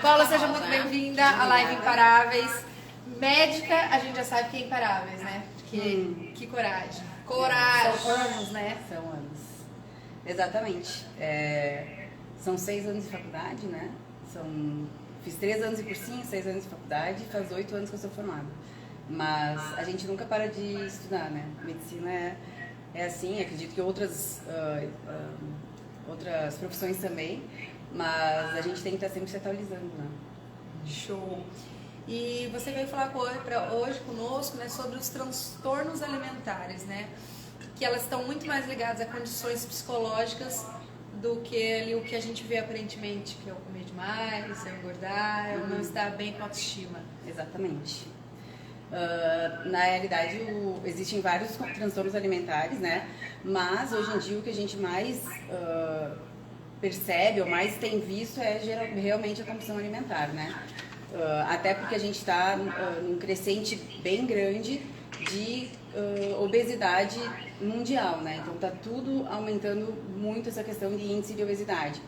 Paula, seja muito bem-vinda à Live Imparáveis. Médica, a gente já sabe que é Imparáveis, né? Porque que coragem. Coragem. São anos, né? São anos. Exatamente. São 6 anos de faculdade, né? Fiz 3 anos de cursinho, 6 anos de faculdade, faz 8 anos que eu sou formada. Mas a gente nunca para de estudar, né? Medicina é assim, acredito que outras profissões também, mas a gente tem que estar sempre se atualizando, né? Show! E você veio falar hoje conosco, né, sobre os transtornos alimentares, né? Que elas estão muito mais ligadas a condições psicológicas do que ali o que a gente vê aparentemente, que é o comer demais, é o engordar, é o não estar bem com a autoestima. Exatamente. Na realidade, existem vários transtornos alimentares, né? Mas hoje em dia o que a gente mais percebe ou mais tem visto é realmente a compulsão alimentar, né? Até porque a gente está num crescente bem grande de obesidade mundial, né? Então está tudo aumentando muito essa questão de índice de obesidade.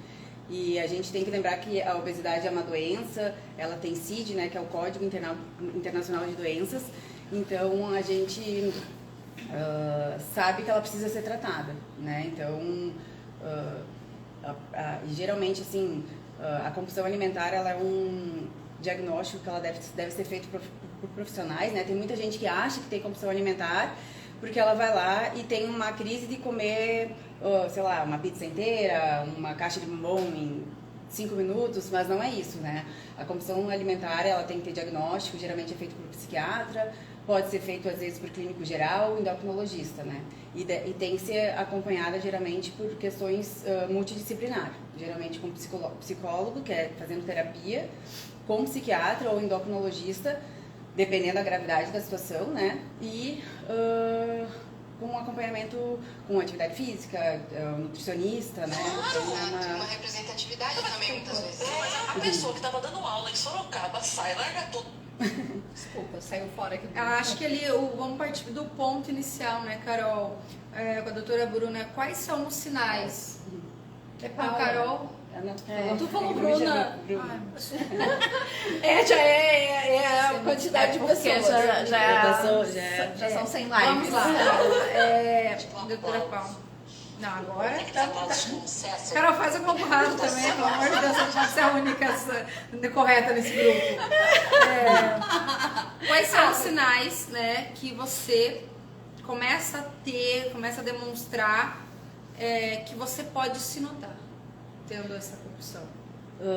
E a gente tem que lembrar que a obesidade é uma doença, ela tem CID, né, que é o Código Internacional de Doenças. Então a gente sabe que ela precisa ser tratada, né? Então geralmente assim a compulsão alimentar ela é um diagnóstico que ela deve ser feito por profissionais, né? Tem muita gente que acha que tem compulsão alimentar porque ela vai lá e tem uma crise de comer, sei lá, uma pizza inteira, uma caixa de bombom em 5 minutos, mas não é isso, né? A compulsão alimentar, ela tem que ter diagnóstico, geralmente é feito por psiquiatra, pode ser feito às vezes por clínico geral, endocrinologista, né? E tem que ser acompanhada geralmente por questões multidisciplinares, geralmente com psicólogo, que é fazendo terapia, com psiquiatra ou endocrinologista, dependendo da gravidade da situação, né? E com acompanhamento com atividade física, nutricionista, né? Então, tem uma representatividade também, muitas vezes. A pessoa que estava dando aula em Sorocaba sai, larga tudo. Desculpa, saiu fora aqui. Acho que ali, vamos partir do ponto inicial, né, Carol? Com a doutora Bruna, quais são os sinais? Carol? Tu falou Bruna. Já é a quantidade de pessoas. Já são 100 lives. Vamos lá. Doutora Paula. Não, agora tá. Carol, faz alguma burrada também, pelo amor de Deus, a gente não ser a única correta nesse grupo. Quais são os sinais, né, que você começa a ter, começa a demonstrar que você pode se notar tendo essa compulsão?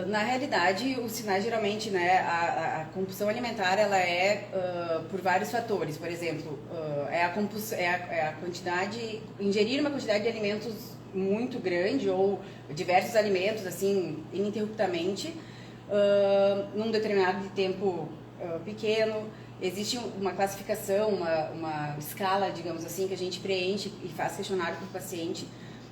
Na realidade, os sinais geralmente, né, a compulsão alimentar, ela é por vários fatores. Por exemplo, a quantidade, ingerir uma quantidade de alimentos muito grande ou diversos alimentos, assim, ininterruptamente, num determinado tempo pequeno. Existe uma classificação, uma escala, digamos assim, que a gente preenche e faz questionário para o paciente,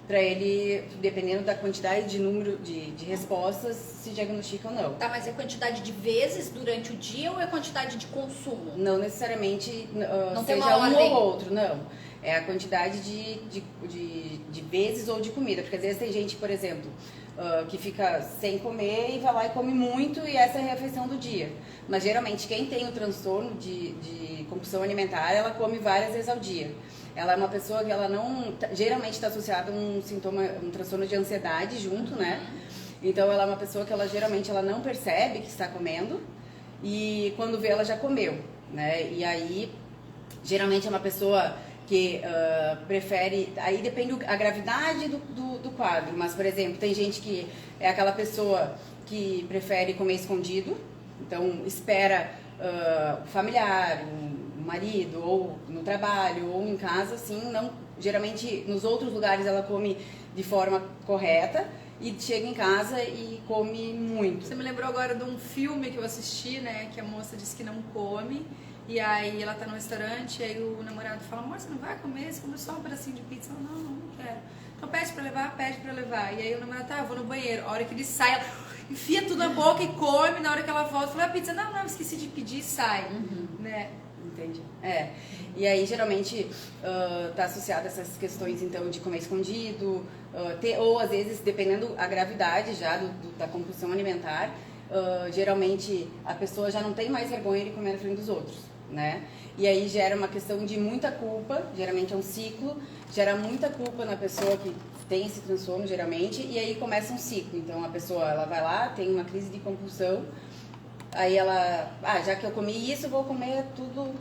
para ele, dependendo da quantidade de número de respostas, se diagnostica ou não. Tá, mas é quantidade de vezes durante o dia ou é quantidade de consumo? Não necessariamente não tem seja uma um ordem. ou outro, não. É a quantidade de vezes ou de comida. Porque às vezes tem gente, por exemplo, que fica sem comer e vai lá e come muito e essa é a refeição do dia. Mas geralmente quem tem o transtorno de compulsão alimentar, ela come várias vezes ao dia. Ela é uma pessoa que ela não... Geralmente está associada a um transtorno de ansiedade junto, né? Então ela é uma pessoa que ela geralmente ela não percebe que está comendo e quando vê ela já comeu, né? E aí geralmente é uma pessoa que prefere... Aí depende a gravidade do quadro, mas por exemplo, tem gente que é aquela pessoa que prefere comer escondido, então espera o familiar, o marido, ou no trabalho, ou em casa, assim, não, geralmente nos outros lugares ela come de forma correta e chega em casa e come muito. Você me lembrou agora de um filme que eu assisti, né, que a moça disse que não come, e aí ela tá no restaurante, e aí o namorado fala, amor, você não vai comer? Você comeu só um pedacinho de pizza? Ela, não quero. Então pede pra levar. E aí o namorado, tá, eu vou no banheiro. A hora que ele sai, ela enfia tudo na boca e come, na hora que ela volta, fala, a pizza, não, esqueci de pedir e sai, né? Entendi. E aí geralmente está associado a essas questões então de comer escondido, ou às vezes, dependendo a gravidade já da compulsão alimentar, geralmente a pessoa já não tem mais vergonha de comer na frente dos outros, né? E aí gera uma questão de muita culpa, geralmente é um ciclo, gera muita culpa na pessoa que tem esse transtorno, geralmente, e aí começa um ciclo. Então a pessoa, ela vai lá, tem uma crise de compulsão, aí ela, já que eu comi isso, eu vou comer tudo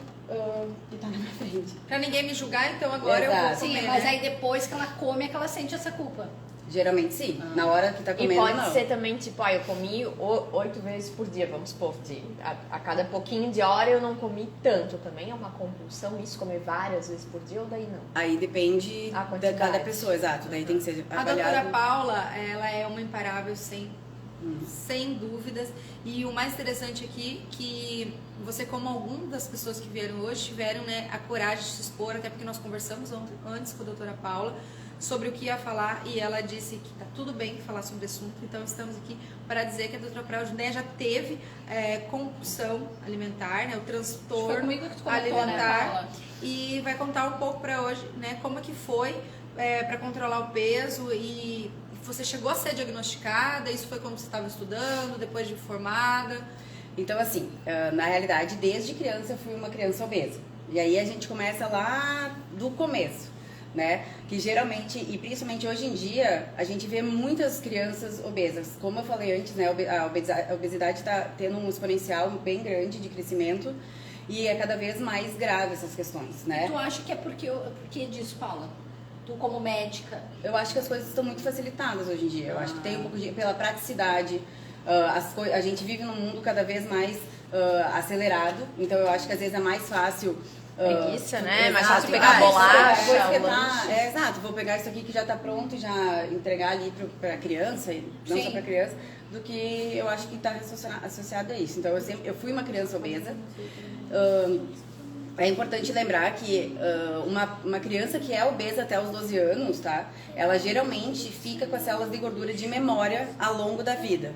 que tá na minha frente. Pra ninguém me julgar, então agora Exato. eu vou Sim, comer, mas né? aí depois que ela come é que ela sente essa culpa. Geralmente sim, na hora que tá E comendo, pode não. ser também, tipo, eu comi 8 vezes por dia, vamos supor, a cada pouquinho de hora eu não comi tanto. Também é uma compulsão isso, comer várias vezes por dia ou daí não? Aí depende A da quantidade. cada pessoa, exato. Daí tem que ser A avaliado. doutora Paula, ela é uma imparável sem dúvidas. E o mais interessante aqui que você, como algumas das pessoas que vieram hoje, tiveram, né, a coragem de se expor, até porque nós conversamos antes com a doutora Paula sobre o que ia falar e ela disse que tá tudo bem falar sobre o assunto. Então estamos aqui para dizer que a doutora Paula, né, já teve compulsão alimentar, né, o Foi transtorno comigo que tu comentou, né, alimentar, Paula? e vai contar um pouco para hoje, né, como é que foi para controlar o peso. E você chegou a ser diagnosticada? Isso foi quando você estava estudando, depois de formada? Então, assim, na realidade, desde criança eu fui uma criança obesa. E aí a gente começa lá do começo, né? Que geralmente, e principalmente hoje em dia, a gente vê muitas crianças obesas. Como eu falei antes, né? A obesidade está tendo um exponencial bem grande de crescimento e é cada vez mais grave essas questões, né? E tu acha que é porque disso, Paula? Tu como médica? Eu acho que as coisas estão muito facilitadas hoje em dia. Eu acho que tem um pouco pela praticidade. A gente vive num mundo cada vez mais acelerado, então eu acho que às vezes é mais fácil. Preguiça, né? Mais Exato. fácil pegar a Vou bolacha, espetar, exato, vou pegar isso aqui que já tá pronto e já entregar ali pra criança, e não só pra criança, do que eu acho que tá associado a isso. Então eu fui uma criança obesa. É importante lembrar que uma criança que é obesa até os 12 anos, tá? Ela geralmente fica com as células de gordura de memória ao longo da vida.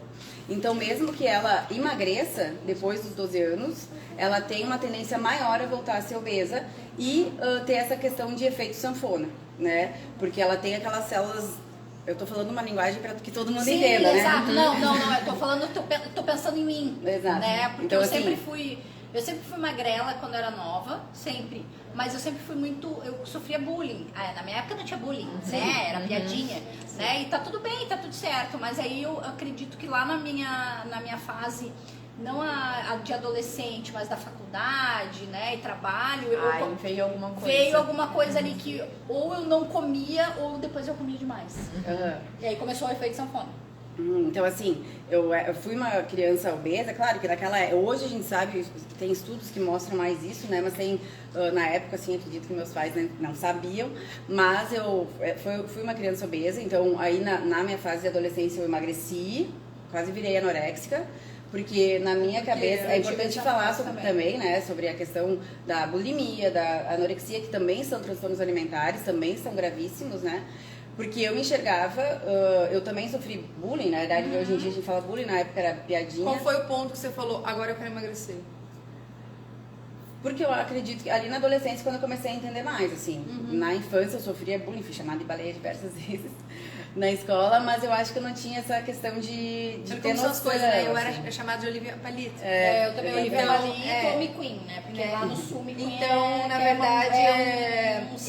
Então, mesmo que ela emagreça depois dos 12 anos, ela tem uma tendência maior a voltar a ser obesa e ter essa questão de efeito sanfona, né? Porque ela tem aquelas células... Eu tô falando uma linguagem para que todo mundo Sim, entenda, né? exato. Não, eu tô falando, tô pensando em mim. Exato. Né? Porque Então, eu assim, sempre fui magrela quando eu era nova, sempre. Mas eu sempre fui eu sofria bullying. Na minha época não tinha bullying, né? Era piadinha, né? E tá tudo bem, tá tudo certo. Mas aí eu acredito que lá na minha fase, não a de adolescente, mas da faculdade, né? E trabalho, veio alguma coisa. veio alguma coisa ali que ou eu não comia ou depois eu comia demais. E aí começou o efeito sanfona. Então, assim, eu fui uma criança obesa, claro que hoje a gente sabe, tem estudos que mostram mais isso, né, mas na época, assim, acredito que meus pais não sabiam, mas eu fui uma criança obesa, então aí na minha fase de adolescência eu emagreci, quase virei anoréxica, porque na minha cabeça, é importante falar também, né, sobre a questão da bulimia, da anorexia, que também são transtornos alimentares, também são gravíssimos, né. Porque eu me enxergava, eu também sofri bullying, na verdade, hoje em dia a gente fala bullying, na época era piadinha. Qual foi o ponto que você falou, agora eu quero emagrecer? Porque eu acredito que ali na adolescência, quando eu comecei a entender mais, assim, na infância eu sofria bullying, fui chamada de baleia diversas vezes na escola, mas eu acho que eu não tinha essa questão de ter noção. As coisas, né? Eu era chamada de Olivia Palito. Eu também, Olivia então, Palito ou McQueen, né? Porque lá no sul, McQueen então, na verdade,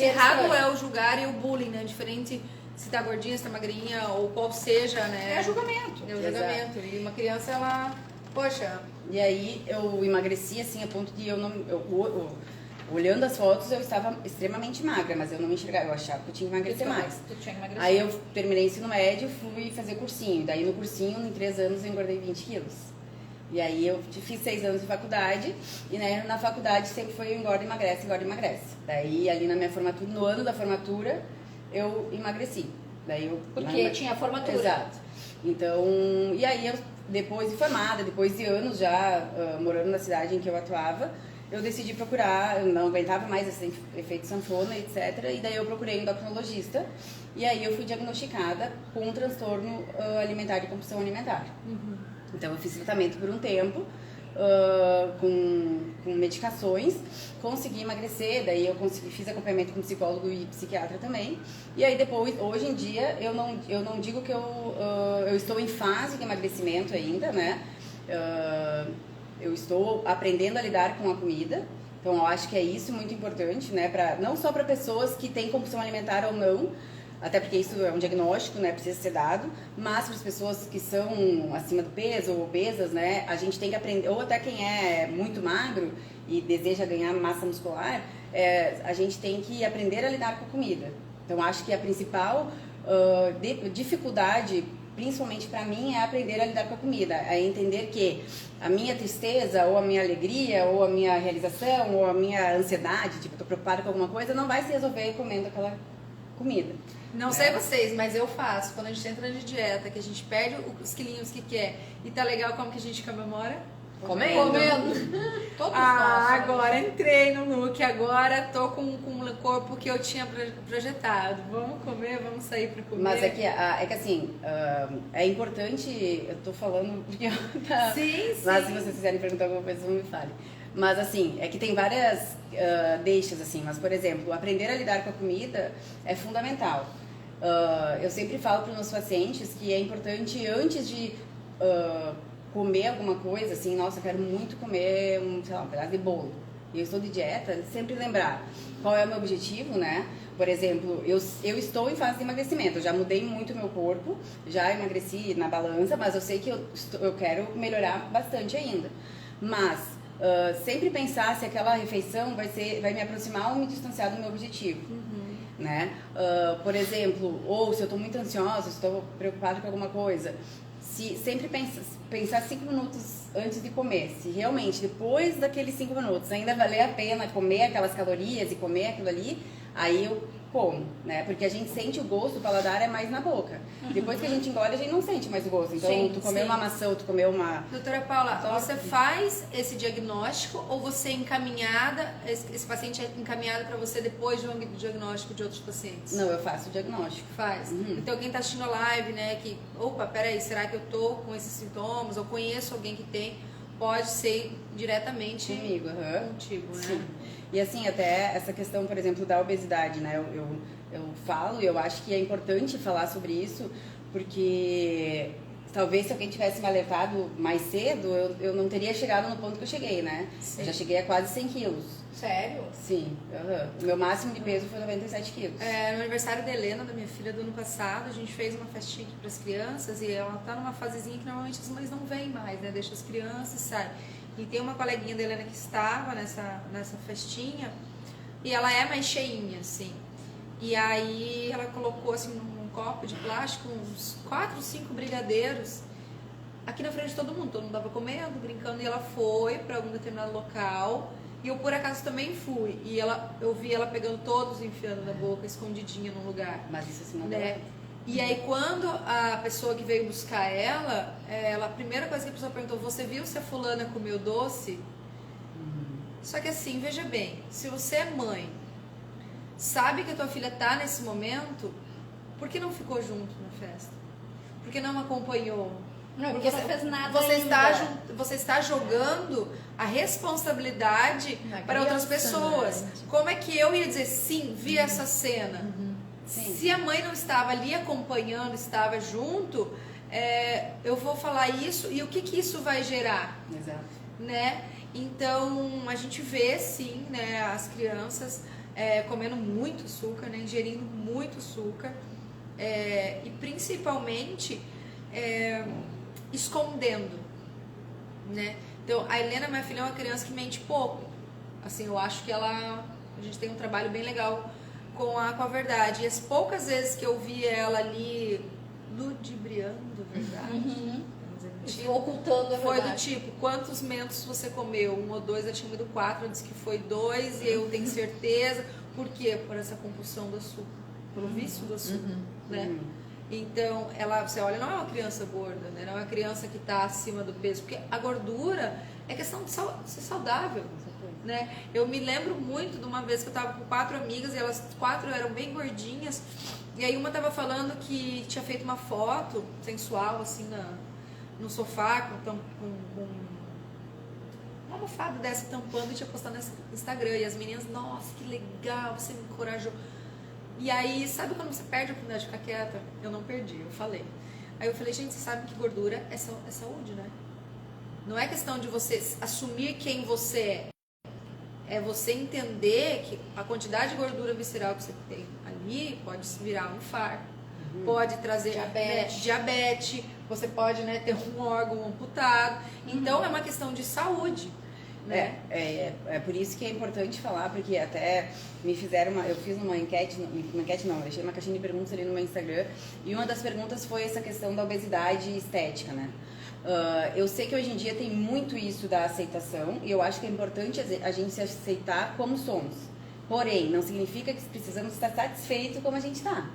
errado estranho. é o julgar e o bullying, né? Diferente se tá gordinha, se tá magrinha, ou qual seja, né? É julgamento. É o julgamento. E uma criança, ela... Poxa... E aí eu emagreci, assim, a ponto de olhando as fotos, eu estava extremamente magra, mas eu não me enxergava, eu achava que eu tinha que emagrecer mais. Tu tinha que emagrecer. Aí eu terminei o ensino médio, fui fazer cursinho. Daí no cursinho, em 3 anos, eu engordei 20 quilos. E aí eu fiz 6 anos de faculdade, e né, na faculdade sempre foi engorda, emagrece, engorda, emagrece. Daí ali na minha formatura, no ano da formatura, eu emagreci. Porque tinha a formatura. Exato. Então, e aí eu, depois de formada, depois de anos já morando na cidade em que eu atuava, eu decidi procurar, eu não aguentava mais esse efeito sanfona, etc. E daí eu procurei um endocrinologista, e aí eu fui diagnosticada com um transtorno alimentar de compulsão alimentar. Então eu fiz tratamento por um tempo, com medicações, consegui emagrecer, daí eu fiz acompanhamento com psicólogo e psiquiatra também. E aí depois, hoje em dia, eu não digo que eu estou em fase de emagrecimento ainda, né? eu estou aprendendo a lidar com a comida. Então, eu acho que é isso muito importante, né? Não só para pessoas que têm compulsão alimentar ou não, até porque isso é um diagnóstico, né? Precisa ser dado, mas para as pessoas que são acima do peso ou obesas, né? A gente tem que aprender, ou até quem é muito magro e deseja ganhar massa muscular, a gente tem que aprender a lidar com a comida. Então, acho que a principal dificuldade, principalmente para mim, é aprender a lidar com a comida, é entender que a minha tristeza, ou a minha alegria, ou a minha realização, ou a minha ansiedade, tipo, tô preocupada com alguma coisa, não vai se resolver comendo aquela comida. Não sei vocês, mas eu faço. Quando a gente entra de dieta, que a gente perde os quilinhos que quer e tá legal, como que a gente comemora? Comendo. Todos nós. Agora entrei no look, agora tô com o corpo que eu tinha projetado. Vamos comer, vamos sair pra comer. Mas é que assim, é importante, eu tô falando porque Sim, sim. Mas se vocês quiserem perguntar alguma coisa, não me fale. Mas assim, é que tem várias deixas, assim, mas por exemplo, aprender a lidar com a comida é fundamental. Eu sempre falo para os meus pacientes que é importante, antes de comer alguma coisa, assim, nossa, eu quero muito comer um pedaço de bolo, e eu estou de dieta, sempre lembrar qual é o meu objetivo, né? Por exemplo, eu estou em fase de emagrecimento, eu já mudei muito o meu corpo, já emagreci na balança, mas eu sei que eu quero melhorar bastante ainda. Mas sempre pensar se aquela refeição vai me aproximar ou me distanciar do meu objetivo. Né? Por exemplo, ou se eu estou muito ansiosa, se estou preocupada com alguma coisa, sempre pensar 5 minutos antes de comer, se realmente depois daqueles 5 minutos ainda valer a pena comer aquelas calorias e comer aquilo ali, aí eu como, né? Porque a gente sente o gosto, o paladar é mais na boca. Depois que a gente engole, a gente não sente mais o gosto. Então, Sim, tu comeu sim. uma maçã ou tu comeu uma... Doutora Paula, Top. você faz esse diagnóstico ou você é encaminhada, esse paciente é encaminhado para você depois do diagnóstico de outros pacientes? Não, eu faço o diagnóstico. Faz. Então quem tá assistindo a live, né, que, opa, peraí, será que eu tô com esses sintomas? Ou conheço alguém que tem? Pode ser diretamente Comigo, contigo, né? Sim. E assim, até essa questão, por exemplo, da obesidade, né? Eu falo e eu acho que é importante falar sobre isso, porque talvez se alguém tivesse me alertado mais cedo, eu não teria chegado no ponto que eu cheguei, né? Sim. Eu já cheguei a quase 100 quilos. Sério? Sim, o meu máximo de peso foi 97 quilos. No aniversário da Helena, da minha filha, do ano passado, a gente fez uma festinha aqui para as crianças e ela tá numa fasezinha que normalmente as mães não vêm mais, né? Deixa as crianças e sai. E tem uma coleguinha da Helena que estava nessa festinha e ela é mais cheinha, assim. E aí ela colocou assim num copo de plástico uns 4, 5 brigadeiros aqui na frente de todo mundo tava comendo, brincando, e ela foi para algum determinado local. E eu, por acaso, também fui. E eu vi ela pegando todos, enfiando na boca, escondidinha num lugar. Mas isso assim não deu. Né? E aí, quando a pessoa que veio buscar ela, a primeira coisa que a pessoa perguntou, você viu se a fulana comeu doce? Só que assim, veja bem, se você é mãe, sabe que a tua filha tá nesse momento, por que não ficou junto na festa? Por que não acompanhou? Não, porque não fez nada Você está jogando a responsabilidade para outras pessoas. Né? Como é que eu ia dizer, sim, vi essa cena? Sim. Se a mãe não estava ali acompanhando, estava junto, eu vou falar isso e o que isso vai gerar? Exato. Né? Então, a gente vê, sim, né, as crianças comendo muito açúcar, né, ingerindo muito açúcar e principalmente escondendo, né? Então, a Helena, minha filha, é uma criança que mente pouco. Assim, eu acho que a gente tem um trabalho bem legal com a verdade. E as poucas vezes que eu vi ela ali ludibriando, verdade? Ocultando a Foi do verdade. tipo, quantos mentos você comeu? 1 ou 2, eu tinha comido 4, ela disse que foi 2, e eu tenho certeza. Por quê? Por essa compulsão do açúcar, pelo vício do açúcar, né? Então, você olha, não é uma criança gorda, né? Não é uma criança que está acima do peso, porque a gordura é questão de ser saudável, né? Eu me lembro muito de uma vez que eu estava com 4 amigas, e elas 4 eram bem gordinhas, e aí uma estava falando que tinha feito uma foto sensual, assim, no sofá, com uma almofada dessa tampando, e tinha postado no Instagram, e as meninas, nossa, que legal, você me encorajou. E aí, sabe quando você perde a oportunidade de ficar quieta? Eu não perdi, eu falei. Aí eu falei, gente, você sabe que gordura é saúde, né? Não é questão de você assumir quem você é. É você entender que a quantidade de gordura visceral que você tem ali pode virar um infarto, pode trazer diabetes, você pode, né, ter um órgão amputado. Então, é uma questão de saúde. Né? É por isso que é importante falar, porque até eu fiz uma enquete não, eu deixei uma caixinha de perguntas ali no meu Instagram, e uma das perguntas foi essa questão da obesidade estética, né? Eu sei que hoje em dia tem muito isso da aceitação, e eu acho que é importante a gente se aceitar como somos. Porém, não significa que precisamos estar satisfeitos como a gente está.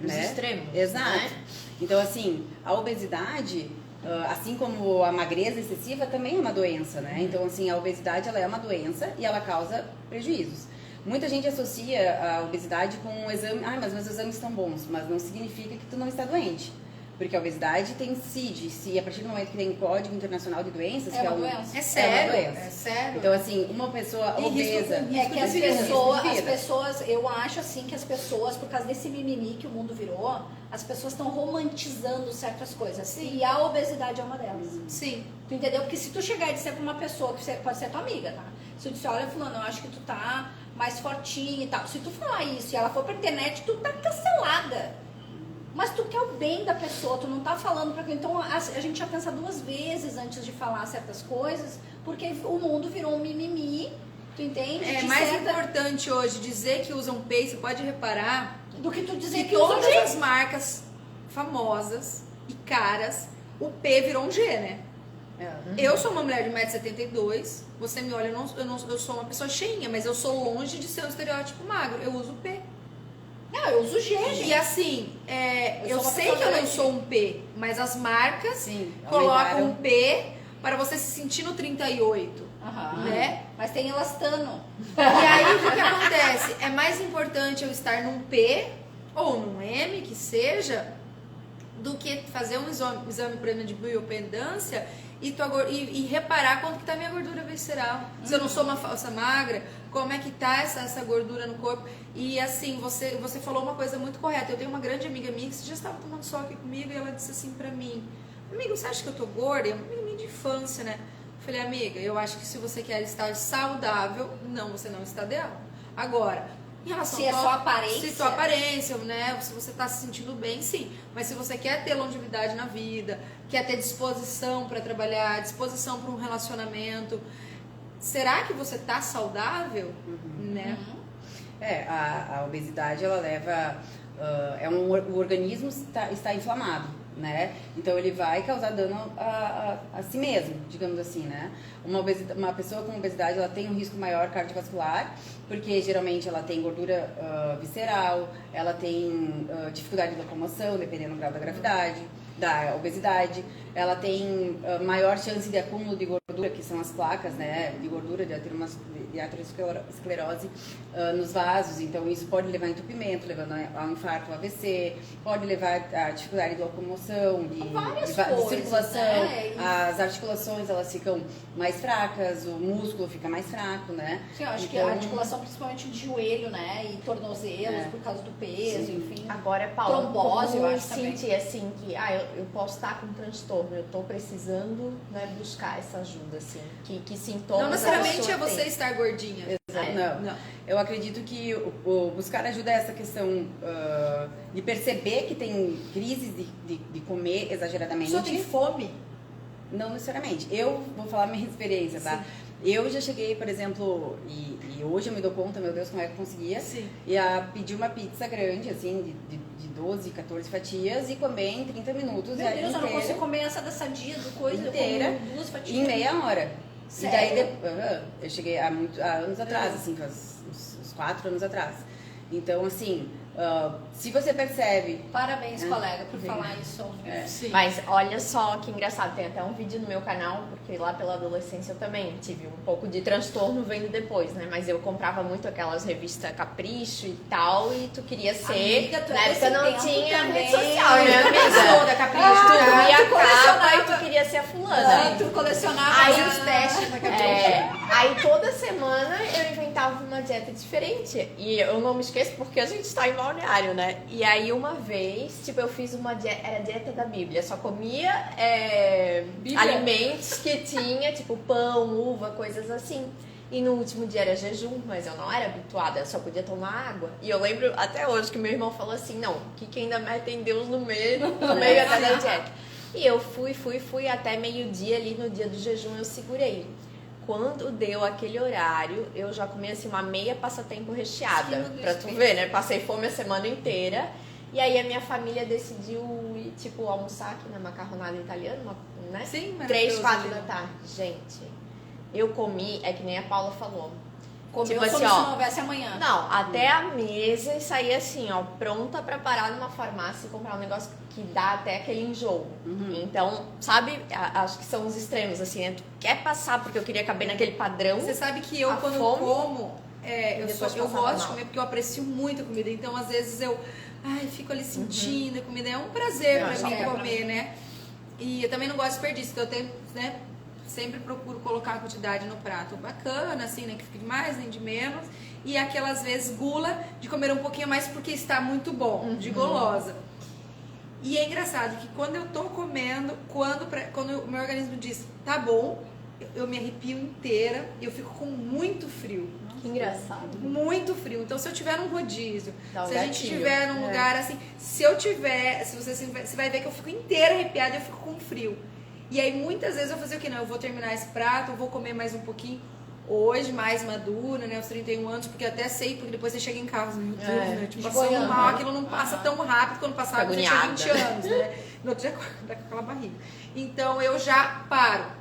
Os extremos. Exato. Né? Então, assim, a obesidade, assim como a magreza excessiva, também é uma doença, né? Então, assim, a obesidade, ela é uma doença e ela causa prejuízos. Muita gente associa a obesidade com um exame, mas meus exames estão bons, mas não significa que tu não está doente. Porque a obesidade tem CID, se a partir do momento que tem Código Internacional de Doenças, É que uma é doença. É sério, uma doença. é sério. Então, assim, uma pessoa obesa... É que as vida. pessoas, eu acho assim que as pessoas, por causa desse mimimi que o mundo virou, as pessoas estão romantizando certas coisas. Sim. E a obesidade é uma delas. Sim. Tu entendeu? Porque se tu chegar e disser pra uma pessoa, que pode ser tua amiga, tá? Se tu disser, olha, fulano, eu acho que tu tá mais fortinha e tal. Se tu falar isso e ela for pra internet, tu tá cancelada. Mas tu quer o bem da pessoa, tu não tá falando pra quem. Então a gente já pensa duas vezes antes de falar certas coisas, porque o mundo virou um mimimi, tu entende? É mais importante hoje dizer que usam P, você pode reparar, do que tu dizer que que usa todas as marcas famosas e caras, o P virou um G, né? Eu sou uma mulher de 1,72m, você me olha, eu sou uma pessoa cheinha, mas eu sou longe de ser um estereótipo magro, eu uso P. Não, eu uso G, gente. E assim, eu sei que eu não sou um P, mas as marcas colocam um P para você se sentir no 38, né? Mas tem elastano. E aí, o que acontece? É mais importante eu estar num P ou num M, que seja, do que fazer um exame por exemplo, de bioimpedância e reparar quanto que tá a minha gordura visceral. Se eu não sou uma falsa magra, como é que tá essa gordura no corpo? E assim, você falou uma coisa muito correta. Eu tenho uma grande amiga minha que já estava tomando sol aqui comigo e ela disse assim pra mim: amiga, você acha que eu tô gorda? É uma amiga minha de infância, né? Eu falei, amiga, eu acho que se você quer estar saudável, não, você não está dela. Agora, em relação se é só aparência. Se sua aparência, né? Se você tá se sentindo bem, sim. Mas se você quer ter longevidade na vida, quer ter disposição para trabalhar, disposição para um relacionamento, será que você tá saudável? Né? A obesidade, ela leva... o organismo está inflamado, né? Então ele vai causar dano a si mesmo, digamos assim, né? Uma pessoa com obesidade, ela tem um risco maior cardiovascular, porque geralmente ela tem gordura visceral, ela tem dificuldade de locomoção, dependendo do grau da gravidade, da obesidade, ela tem maior chance de acúmulo de gordura, que são as placas, né, de gordura, de aterosclerose nos vasos. Então isso pode levar a entupimento, levando ao infarto, ao AVC, pode levar a dificuldade de locomoção, de circulação, né? as articulações elas ficam mais fracas, o músculo fica mais fraco, né? Sim, eu acho que a articulação principalmente de joelho, né, e tornozelos por causa do peso, enfim. Agora, Paula, trombose, eu acho sentir também. assim que eu posso estar com um transtorno, eu tô precisando, né, buscar essa ajuda, assim, que sintomas Não necessariamente a pessoa você tem. estar gordinha. Não. Eu acredito que o buscar ajuda é essa questão de perceber que tem crises de comer exageradamente. A pessoa tem fome. Não necessariamente. Eu vou falar minha experiência, tá? Sim. Eu já cheguei, por exemplo, e hoje eu me dou conta, meu Deus, como é que eu conseguia? Sim. E pedi uma pizza grande, assim, de 12, 14 fatias e comer em 30 minutos. Meu Deus, eu não consigo comer essa dessa dia do coisa, inteira, eu como 2 fatias. em meia hora. Sério? E daí, eu cheguei há anos atrás, assim, faz uns 4 anos atrás. Então, assim, se você percebe... Parabéns, colega, por falar isso. Sim. Mas olha só que engraçado, tem até um vídeo no meu canal, porque lá pela adolescência eu também tive um pouco de transtorno vendo depois, né? Mas eu comprava muito aquelas revistas Capricho e tal, e tu queria ser... Amiga, tu na época não tinha também. rede social, né, amiga? Pessoa da Capricho. Tu via tu a capa e colecionava. tu queria ser a fulana. Tu colecionava Aí os testes na Capricho. Aí toda semana eu inventava uma dieta diferente. E eu não me esqueço porque a gente tá em Balneário, né? E aí uma vez, tipo, eu fiz uma dieta, era a dieta da Bíblia. Só comia alimentos que tinha, tipo, pão, uva, coisas assim. E no último dia era jejum, mas eu não era habituada, eu só podia tomar água. E eu lembro até hoje que meu irmão falou assim, não, que ainda metem Deus no meio até da dieta. E eu fui até meio-dia ali no dia do jejum, eu segurei. Quando deu aquele horário, eu já comi assim uma meia passatempo recheada. Pra tu ver, né? Passei fome a semana inteira. E aí a minha família decidiu ir, tipo, almoçar aqui na macarronada italiana, né? Sim, 3, 4 da tarde. Gente, eu comi, é que nem a Paula falou. Comeu Tipo como assim, se ó, não houvesse amanhã. Não, até a mesa e sair assim, ó, pronta pra parar numa farmácia e comprar um negócio que dá até aquele enjoo. Então, sabe, acho que são os extremos, assim, né? Tu quer passar porque eu queria caber naquele padrão. Você sabe que eu, A quando fome, eu como, eu depois gosto passava de mal. comer porque eu aprecio muito a comida. Então, às vezes, eu fico ali sentindo a comida. É um prazer pra mim comer, né? E eu também não gosto de desperdício, então eu tenho, né? Sempre procuro colocar a quantidade no prato bacana, assim, né? Que fique de mais, nem de menos. E aquelas vezes gula de comer um pouquinho mais porque está muito bom, de golosa. E é engraçado que quando eu tô comendo, quando o meu organismo diz, tá bom, eu me arrepio inteira e eu fico com muito frio. Que engraçado. Muito frio. Então, se eu tiver num rodízio, Dá um se a gente gatilho. tiver num lugar assim, se você vai ver que eu fico inteira arrepiada e eu fico com frio. E aí, muitas vezes eu vou fazer o quê? Não, eu vou terminar esse prato, eu vou comer mais um pouquinho. Hoje, mais madura, né? Aos 31 anos, porque eu até sei, porque depois você chega em casa, meu Deus, né? Tipo, passando mal, aquilo não passa tão rápido quando passava quando você tinha 20 anos, né? No outro dia, com aquela barriga. Então, eu já paro.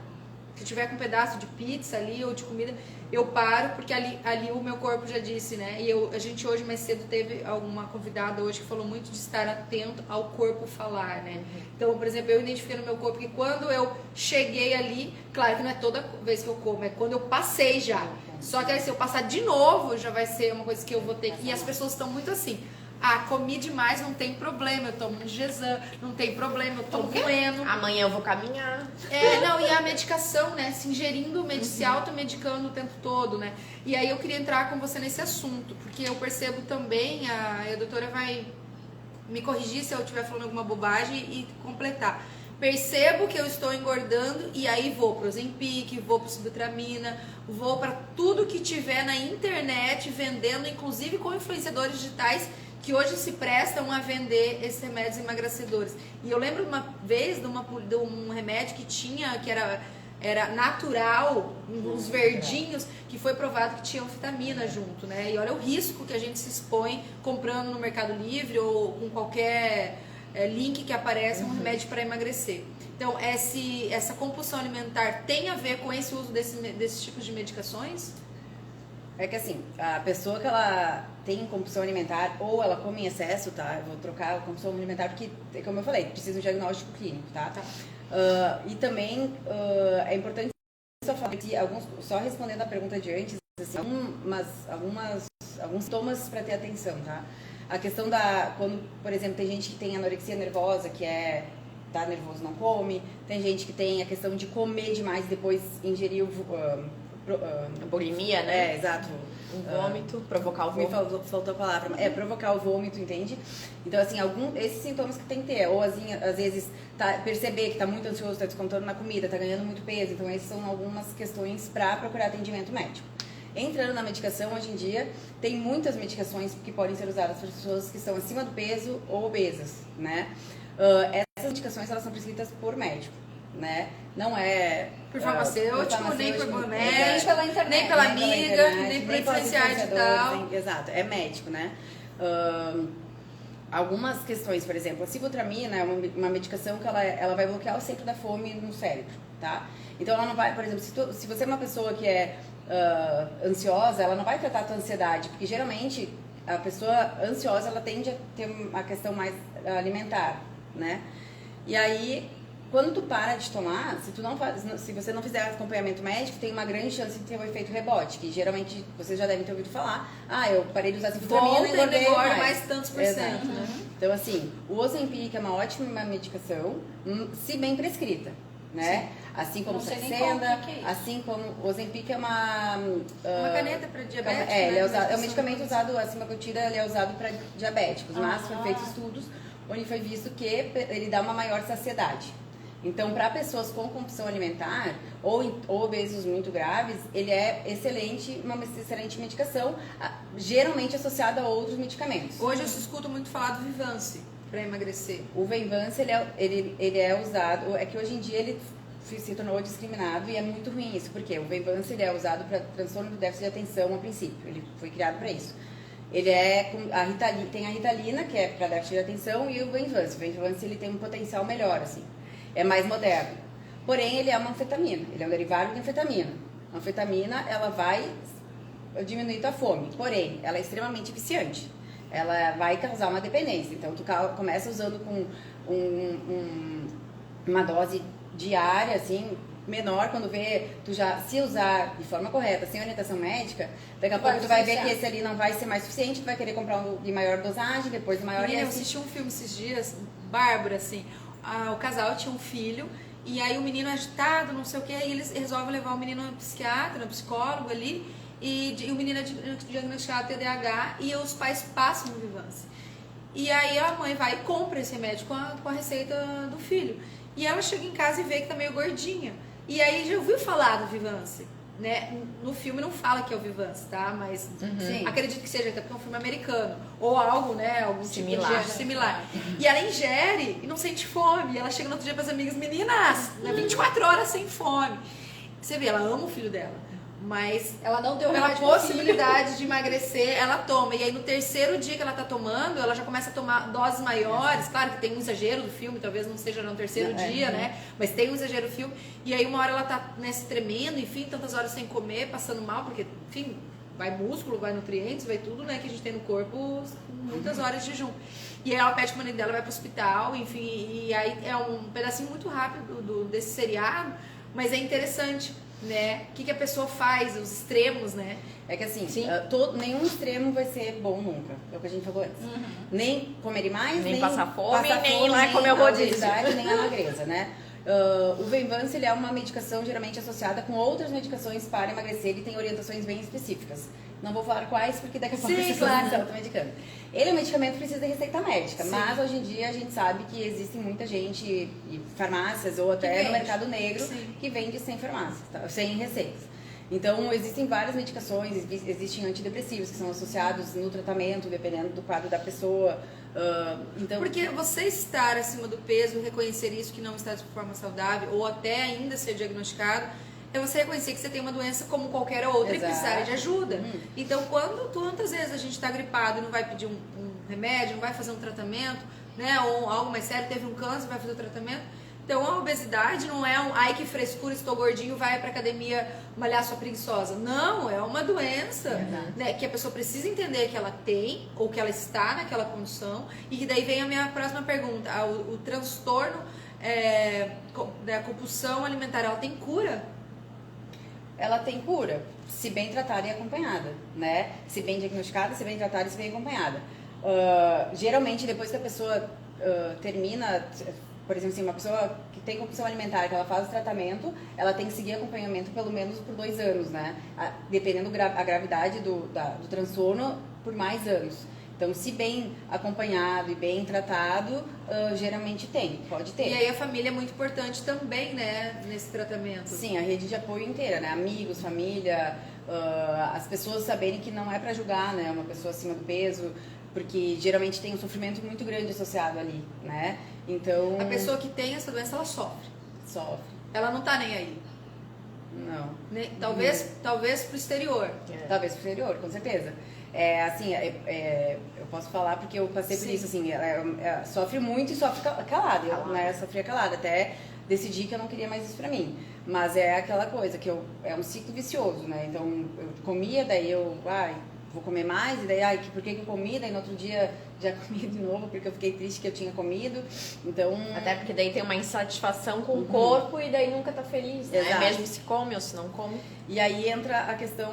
Se tiver com um pedaço de pizza ali ou de comida, eu paro, porque ali o meu corpo já disse, né? E a gente hoje mais cedo teve alguma convidada hoje que falou muito de estar atento ao corpo falar, né? Então, por exemplo, eu identifiquei no meu corpo que quando eu cheguei ali, claro que não é toda vez que eu como, é quando eu passei já. Só que aí, se eu passar de novo, já vai ser uma coisa que eu vou ter que... E as pessoas estão muito assim... comi demais, não tem problema, eu tomo um Gesan, não tem problema, eu tomo Bueno. Amanhã eu vou caminhar. E a medicação, né? Se ingerindo, se automedicando o tempo todo, né? E aí eu queria entrar com você nesse assunto, porque eu percebo também, a doutora vai me corrigir se eu estiver falando alguma bobagem e completar. Percebo que eu estou engordando e aí vou pro Ozempic, vou pro Sibutramina, vou para tudo que tiver na internet vendendo, inclusive com influenciadores digitais que hoje se prestam a vender esses remédios emagrecedores. E eu lembro uma vez de um remédio que era natural, uns verdinhos, que foi provado que tinha vitamina junto, né? E olha o risco que a gente se expõe comprando no Mercado Livre ou com qualquer link que aparece um remédio para emagrecer. Então, essa compulsão alimentar tem a ver com esse uso desses tipos de medicações? É que assim, a pessoa que ela tem compulsão alimentar ou ela come em excesso, tá? Eu vou trocar a compulsão alimentar porque, como eu falei, precisa de um diagnóstico clínico, tá? E também é importante só falar que só respondendo a pergunta de antes, assim, alguns sintomas para ter atenção, tá? A questão quando, por exemplo, tem gente que tem anorexia nervosa, que tá nervoso, não come. Tem gente que tem a questão de comer demais e depois ingerir bulimia, né? Exato. Um vômito, provocar o vômito. Me faltou a palavra. Provocar o vômito, entende? Então, assim, esses sintomas que tem que ter. Ou, assim, às vezes, perceber que tá muito ansioso, tá descontando na comida, tá ganhando muito peso. Então, essas são algumas questões para procurar atendimento médico. Entrando na medicação, hoje em dia, tem muitas medicações que podem ser usadas para pessoas que estão acima do peso ou obesas, né? Essas medicações, elas são prescritas por médico, né? Não é... Por farmacêutico, nem por médico, nem pela internet, nem pela amiga, nem por influenciar digital. Exato, é médico, né? Algumas questões, por exemplo, a sibutramina é uma medicação que ela vai bloquear o centro da fome no cérebro, tá? Então, ela não vai, por exemplo, se você é uma pessoa que é ansiosa, ela não vai tratar a tua ansiedade, porque geralmente a pessoa ansiosa, ela tende a ter uma questão mais alimentar, né? E aí, quando tu para de tomar, se você não fizer acompanhamento médico, tem uma grande chance de ter um efeito rebote, que geralmente vocês já devem ter ouvido falar. Eu parei de usar sibutramina e engordei mais tantos por cento, né? Então, assim, o Ozempic é uma ótima medicação, se bem prescrita, né? Assim como o Não sei nem Saxenda, qual que é isso. assim como o Ozempic é uma caneta para diabético, ele é, né? é um medicamento usado, a semaglutida, ele é usado para diabéticos, mas foram feitos estudos onde foi visto que ele dá uma maior saciedade. Então, para pessoas com compulsão alimentar ou obesos muito graves, ele é excelente, uma excelente medicação, geralmente associada a outros medicamentos. Hoje eu escuto muito falar do Vivance para emagrecer. O Venvance, ele é usado, é que hoje em dia ele se tornou discriminado e é muito ruim isso, porque o Venvance ele é usado para transtorno do déficit de atenção a princípio, ele foi criado para isso. Ele é tem a Ritalina, que é para déficit de atenção, e o Venvance. O Venvance ele tem um potencial melhor, assim, é mais moderno. Porém, ele é uma anfetamina, ele é um derivado de anfetamina. A anfetamina, ela vai diminuir tua fome, porém, ela é extremamente viciante. Ela vai causar uma dependência. Então, tu começa usando com uma dose diária, assim, menor, quando vê, tu já, se usar de forma correta, sem orientação médica, daqui a pouco tu vai ver que esse ali não vai ser mais suficiente, tu vai querer comprar um de maior dosagem, depois de maior... Menina, eu assisti um filme esses dias, Bárbara, assim, o casal tinha um filho, e aí o menino agitado, não sei o que, e eles resolvem levar o menino no psiquiatra, no psicólogo ali, e o menino é diagnosticado TDAH, e os pais passam no Vivance. E aí a mãe vai e compra esse remédio com a receita do filho. E ela chega em casa e vê que tá meio gordinha. E aí já ouviu falar do Vivance, né? No filme não fala que é o Vivance, tá? Mas acredito que seja, porque é um filme americano. Ou algo, né? Algum Similar. tipo de similar. E ela ingere e não sente fome. E ela chega no outro dia para as amigas, meninas, 24 horas sem fome. Você vê, ela ama o filho dela. Mas Ela não deu pela remédio pro possibilidade de emagrecer, ela toma. E aí no terceiro dia que ela tá tomando, ela já começa a tomar doses maiores. Claro que tem um exagero do filme, talvez não seja no terceiro dia, né? Mas tem um exagero do filme. E aí uma hora ela tá, né, se tremendo, enfim, tantas horas sem comer, passando mal, porque, enfim, vai músculo, vai nutrientes, vai tudo, né, que a gente tem no corpo, muitas horas de jejum. E aí ela pede pro marido dela, vai pro hospital, enfim, e aí é um pedacinho muito rápido desse seriado, mas é interessante, né? O que a pessoa faz, os extremos, né? É que assim, nenhum extremo vai ser bom nunca. É o que a gente falou antes. Nem comer demais, Nem passar fome, nem ir lá e comer o rodízio. Obesidade, nem a magreza, né? O Venvance, ele é uma medicação geralmente associada com outras medicações para emagrecer e tem orientações bem específicas. Não vou falar quais, porque daqui a pouco Sim, você claro. está automedicando. Ele é um medicamento que precisa de receita médica, Sim. mas hoje em dia a gente sabe que existe muita gente, e farmácias ou até vende. no mercado negro, Sim. que vende sem farmácia, sem receitas. Então, existem várias medicações, existem antidepressivos que são associados no tratamento, dependendo do quadro da pessoa. Então, Porque você estar acima do peso, reconhecer isso que não está de forma saudável, ou até ainda ser diagnosticado, é você reconhecer que você tem uma doença como qualquer outra e Exato. precisar de ajuda. Então, quantas vezes a gente está gripado e não vai pedir um remédio, não vai fazer um tratamento, né? Ou algo mais sério, teve um câncer, vai fazer o tratamento. Então, a obesidade não é ai que frescura, estou gordinho, vai pra academia malhar sua preguiçosa. Não, é uma doença, né, que a pessoa precisa entender que ela tem, ou que ela está naquela condição. E que daí vem a minha próxima pergunta. O transtorno da compulsão alimentar, ela tem cura? ela tem cura, se bem tratada e acompanhada, né? Se bem diagnosticada, se bem tratada e se bem acompanhada. Geralmente, depois que a pessoa termina, por exemplo, assim, uma pessoa que tem compulsão alimentar, que ela faz o tratamento, ela tem que seguir acompanhamento pelo menos por 2 anos, né? Dependendo a gravidade do transtorno, por mais anos. Então, se bem acompanhado e bem tratado, geralmente pode ter. E aí a família é muito importante também, né, nesse tratamento. Sim, a rede de apoio inteira, né? Amigos, família, as pessoas saberem que não é pra julgar, né? Uma pessoa acima do peso, porque geralmente tem um sofrimento muito grande associado ali, né? Então... A pessoa que tem essa doença, ela sofre. Sofre. Ela não tá nem aí. Não. Né? Talvez pro exterior. Talvez pro exterior, com certeza. Eu posso falar porque eu passei por isso, assim, ela sofre muito e sofre calada. Eu, né, sofria calada, até decidi que eu não queria mais isso pra mim. Mas é aquela coisa que é um ciclo vicioso, né? Então, eu comia, daí vou comer mais, e daí, por que eu comi? Daí no outro dia já comi de novo, porque eu fiquei triste que eu tinha comido. Então... Até porque daí tem uma insatisfação com o corpo e daí nunca tá feliz, né? Exato. Mesmo se come ou se não come. E aí entra a questão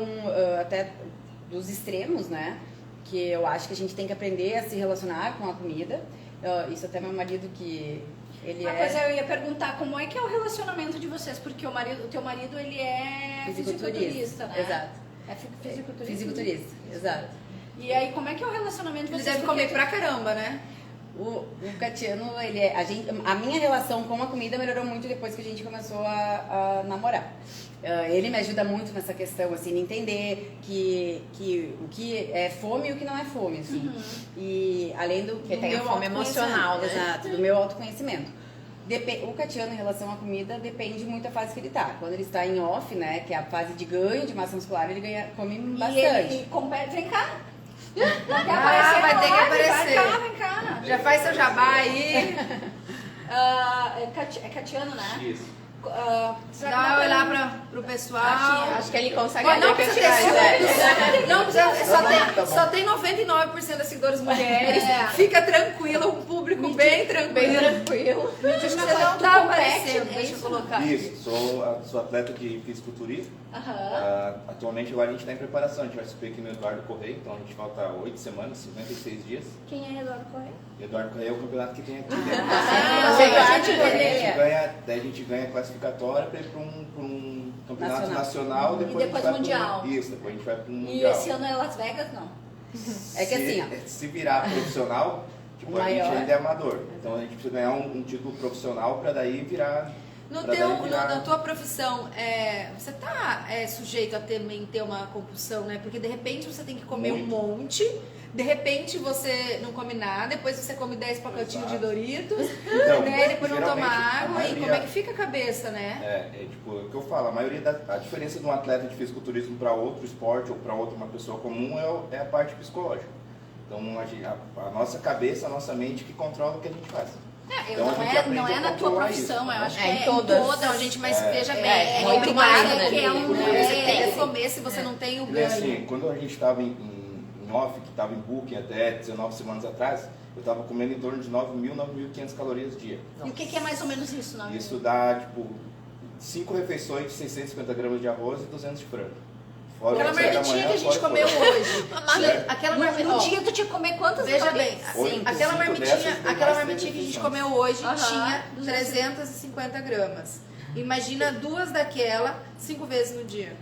até dos extremos, né? Que eu acho que a gente tem que aprender a se relacionar com a comida. Isso até meu marido que ele Uma é coisa eu ia perguntar, como é que é o relacionamento de vocês? Porque o teu marido, ele é fisiculturista, né? Exato. É fisiculturista? Fisiculturista, exato. E aí, como é que é o relacionamento de Ele vocês? deve comer pra caramba, né? O Catiano, ele é, a minha relação com a comida melhorou muito depois que a gente começou a namorar. Ele me ajuda muito nessa questão, assim, de entender que o que é fome e o que não é fome, assim. E além do Porque tem a meu fome autoconhecimento, emocional, né? Exato, do meu autoconhecimento. O Catiano, em relação à comida, depende muito da fase que ele tá. Quando ele está em off, né, que é a fase de ganho de massa muscular, ele come bastante. E ele compete, vem cá. Não quer Ah, vai ter que pode, aparecer. Vem cá. Já faz seu jabá aí. É Catiano, né? Isso. Dá uma olhar pro pessoal. Acho que ele consegue Mas não até precisa ter pesquisar. não precisa, só tem 99% das seguidoras mulheres. Fica tranquila, um público bem tranquilo. Bem tranquilo. Você não tá aparecendo, deixa eu colocar. Isso, sou atleta de fisiculturismo. Atualmente agora a gente está em preparação, a gente vai subir aqui no Eduardo Correia, então a gente falta 8 semanas, 56 dias. Quem é Eduardo Correia? Eduardo Correia é o campeonato que tem aqui. Daí a gente ganha classificatória para ir para um campeonato nacional, E depois a gente vai mundial. Isso, depois a gente vai para um E mundial. esse ano é Las Vegas, não? É que assim, ó. Se virar profissional, tipo, a gente Maior. ainda é amador. Então a gente precisa ganhar um título profissional para daí virar. Na tua profissão, você tá sujeito a também ter uma compulsão, né? Porque de repente você tem que comer um monte, de repente você não come nada, depois você come 10 pacotinhos de Doritos, Então, né? Depois não toma geralmente, a água, e maioria- como é que fica a cabeça, né? Tipo, o que eu falo, a diferença de um atleta de fisiculturismo para outro esporte ou para outra uma pessoa comum é a parte psicológica. Então a nossa cabeça, a nossa mente que controla o que a gente faz. Então, a gente aprende não é a na tua controlar profissão, isso, eu né? acho que É é em em todas. todas. Não, gente, mas veja bem, É muito obrigada, mais, né? que é um Você você tem tem. que comer se você não tem o E assim, ganho. quando a gente estava em off, que estava em booking até 19 semanas atrás, eu estava comendo em torno de 9.000, 9.500 calorias dia. E o que é mais ou menos isso, não? Isso dá, tipo, 5 refeições de 650 gramas de arroz e 200 de frango. Fora Aquela o café da marmitinha manhã, que a gente fora o comeu almoço. hoje. Certo? Aquela No marmitinha. dia tu tinha que comer quantas Veja calorias? bem, Oito, aquela cinco marmitinha, dessas tem aquela mais marmitinha que a gente 300. comeu hoje Aham. tinha 350 gramas. Imagina 2 daquela 5 vezes no dia.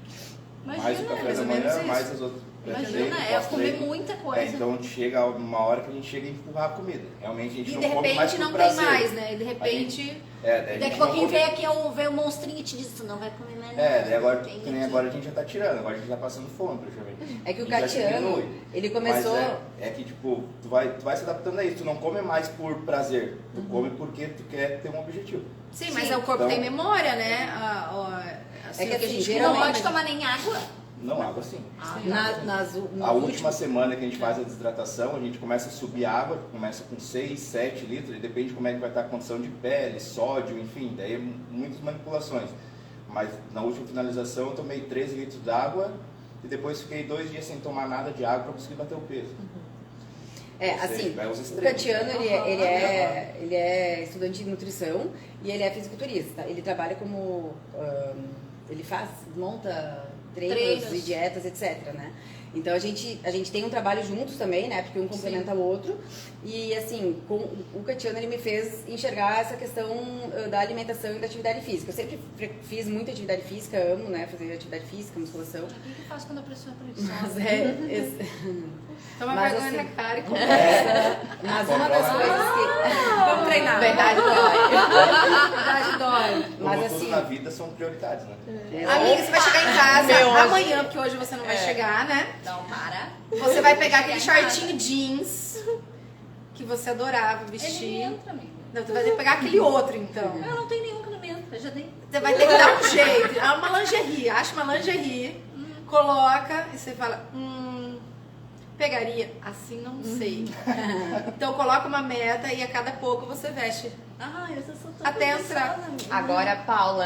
Mais o Imagina, café mais da ou menos manhã, isso. mais as outras. Imagina, pré-treino, é comer pós-treino. muita coisa. Então chega uma hora que a gente chega a empurrar a comida. Realmente a gente E não de come mais repente por não tem prazer. mais, né? E de repente. Daí a Daqui gente a não pouquinho come- vem aqui vem o monstrinho e te diz, tu não vai comer mais nada. daí agora, Tem que nem aqui. agora a gente já tá tirando, agora a gente tá passando fome praticamente. É que o A gente já Catiano, diminui. ele começou... Mas é que tipo, tu vai se adaptando a isso, tu não come mais por prazer, tu come porque tu quer ter um objetivo. Sim, mas Sim. o corpo Então- tem memória, né? Assim, É que o que a assim, gente Tu não geralmente- pode tomar nem água. Não, água sim. nas A última semana que a gente faz a desidratação, a gente começa a subir água, começa com 6, 7 litros, e depende de como é que vai estar a condição de pele, sódio, enfim, daí é muitas manipulações. Mas na última finalização eu tomei 13 litros d'água e depois fiquei 2 dias sem tomar nada de água para conseguir bater o peso. É, Ou seja, assim, vai aos o extremos. Catiano, ele é estudante de nutrição e ele é fisiculturista. Ele trabalha como... ele monta treinos e dietas, etc, né? Então a gente tem um trabalho juntos também, né? Porque um complementa o outro. E assim, o Catiano, ele me fez enxergar essa questão da alimentação e da atividade física. Eu sempre fiz muita atividade física, amo, né? Fazer atividade física, musculação. O que eu faço quando a pessoa é preguiçosa? Mas Toma Mas, vergonha assim, na cara e começa. mas uma das coisas que... Vamos treinar. Verdade, Verdade dói. Como Mas tudo assim- na vida são prioridades, né? Amiga, você vai chegar em casa Meu, hoje- amanhã, porque hoje você não vai chegar, né? Não, para. Você vai pegar aquele Chegar em shortinho jeans que você adorava Ele vestir. entra, amigo. Não, tu vai ter que pegar aquele outro, então. Eu não tenho nenhum que não me entra, eu já dei. Você vai ter que dar um jeito. É uma lingerie. Acha uma lingerie, coloca e você fala, pegaria? Assim não sei. Então coloca uma meta e a cada pouco você veste. Ah, eu sou tão Até preguiçosa, entrar. amiga. Agora, Paula,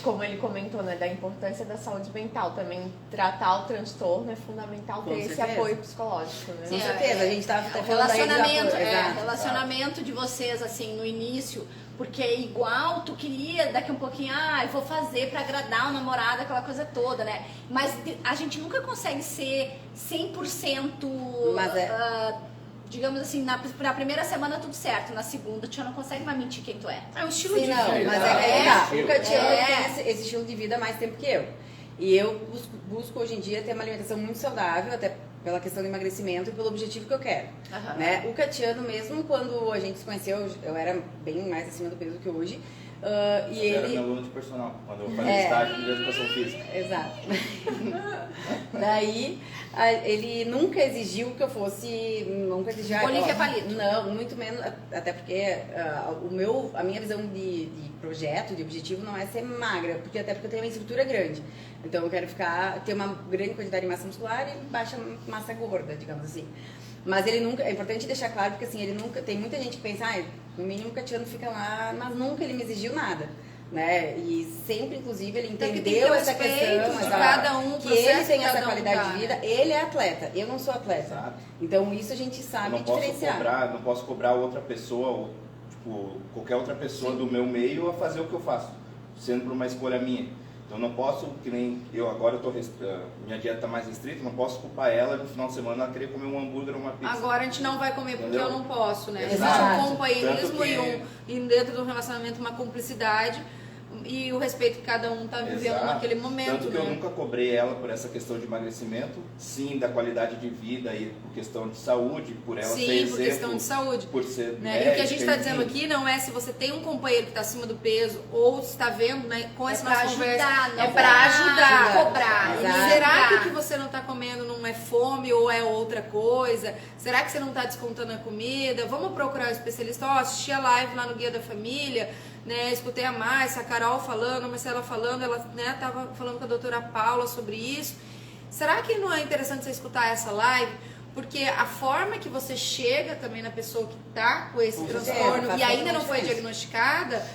como ele comentou, né, da importância da saúde mental, também tratar o transtorno é fundamental Com ter esse certeza. apoio psicológico, né? Com certeza, a gente tava até O falando da rede de relacionamento, apoio, exato. relacionamento de vocês, assim, no início, porque é igual tu queria daqui um pouquinho, eu vou fazer pra agradar o namorado, aquela coisa toda, né? Mas a gente nunca consegue ser 100% Mas digamos assim, na primeira semana tudo certo, na segunda tu já não consegue mais mentir quem tu é. É um estilo Sim, de não, vida. mas o Catiano É. tem esse estilo de vida há mais tempo que eu. E eu busco hoje em dia ter uma alimentação muito saudável, até pela questão do emagrecimento e pelo objetivo que eu quero. Aham. Né? O Catiano, mesmo quando a gente se conheceu, eu era bem mais acima do peso que hoje. E Eu era ele... meu aluno de personal, quando eu fazia estágio de educação física. Exato. Daí, ele nunca exigiu que eu fosse... Nunca exigiu... Olívia Palito. Não, muito menos. Até porque a minha visão de projeto, de objetivo, não é ser magra. Até porque eu tenho uma estrutura grande. Então, eu quero ter uma grande quantidade de massa muscular e baixa massa gorda, digamos assim. Mas ele nunca... É importante deixar claro, porque assim, ele nunca... Tem muita gente que pensa, no mínimo o Catiano fica lá, mas nunca ele me exigiu nada. Né? E sempre, inclusive, ele Tem que ter entendeu o essa respeito questão, de exato, cada um, o que processo ele tem que essa cada um qualidade tá, de vida, né? ele é atleta, eu não sou atleta. Exato. Então isso a gente Eu sabe não posso diferenciar. não posso cobrar outra pessoa, ou, tipo, qualquer outra pessoa do meu meio a fazer o que eu faço, sendo por uma escolha minha. Então não posso, que nem eu agora, minha dieta está mais restrita, não posso culpar ela no final de semana a querer comer um hambúrguer ou uma pizza. Agora a gente não vai comer porque Entendeu? eu não posso, né? Existe Exato. um companheirismo Tanto que- e dentro do relacionamento uma cumplicidade e o respeito que cada um tá vivendo Exato. naquele momento, Tanto que eu né? nunca cobrei ela por essa questão de emagrecimento, sim, da qualidade de vida e por questão de saúde, por ela ser Sim, exemplo, por questão de saúde. por ser Né? E o que a gente está médica, dizendo enfim. aqui não é se você tem um companheiro que está acima do peso ou está vendo, né, com essa pra nossa conversa, ajudar, não é pra para ajudar. cobrar. Exato. Será que o que você não está comendo não é fome ou é outra coisa? Será que você não está descontando a comida? Vamos procurar um especialista. Assisti a live lá no Guia da Família, né? Escutei a Márcia, a Carol falando, a Marcela falando, ela estava falando com a doutora Paula sobre isso. Será que não é interessante você escutar essa live? Porque a forma que você chega também na pessoa que está com esse Com certeza, transtorno faz e ainda toda a não foi diferença. diagnosticada,